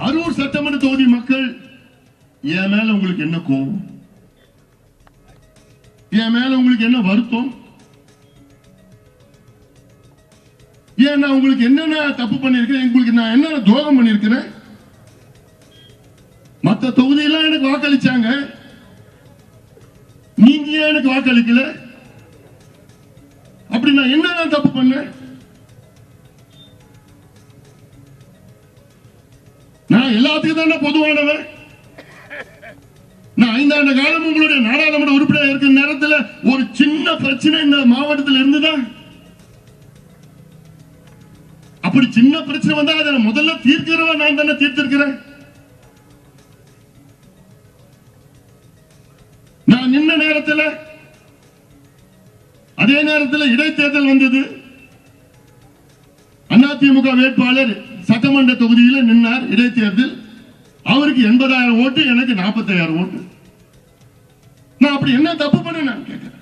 அரூர் சட்டமன்ற தொகுதி மக்கள் என் மேல உங்களுக்கு என்ன கோபம், என் மேல உங்களுக்கு என்ன வருத்தம், ஏன் நான் உங்களுக்கு என்னென்ன தப்பு பண்ணிருக்கிறேன், உங்களுக்கு நான் என்ன துரோகம் பண்ணிருக்கிறேன்? மற்ற தொகுதியெல்லாம் எனக்கு வாக்களிச்சாங்க, நீங்க ஏன் எனக்கு வாக்களிக்கல? அப்படி நான் என்ன தப்பு பண்ணேன்? நான் எல்லாத்துக்கும் தானே பொதுவானவன். நான் 5 ஆண்டு காலம் உங்களுடைய நாடாளுமன்ற உறுப்பினர் இருக்கிற நேரத்தில் ஒரு சின்ன பிரச்சனை இந்த மாவட்டத்தில் இருந்துதான். அப்படி சின்ன பிரச்சனை வந்தா அதை முதல்ல தீர்க்கிறவன் நான் தானே தீர்த்திருக்கிறேன். நான் நின்ன நேரத்தில், அதே நேரத்தில் இடைத்தேர்தல் வந்தது. அதிமுக வேட்பாளர் சட்டமன்ற தொகுதியில் நின்றார் இடைத்தேர்தல். அவருக்கு 80,000 ஓட்டு, எனக்கு 40,000 ஓட்டு. நான் அப்படி என்ன தப்பு பண்ண நான் கேட்கிறேன்.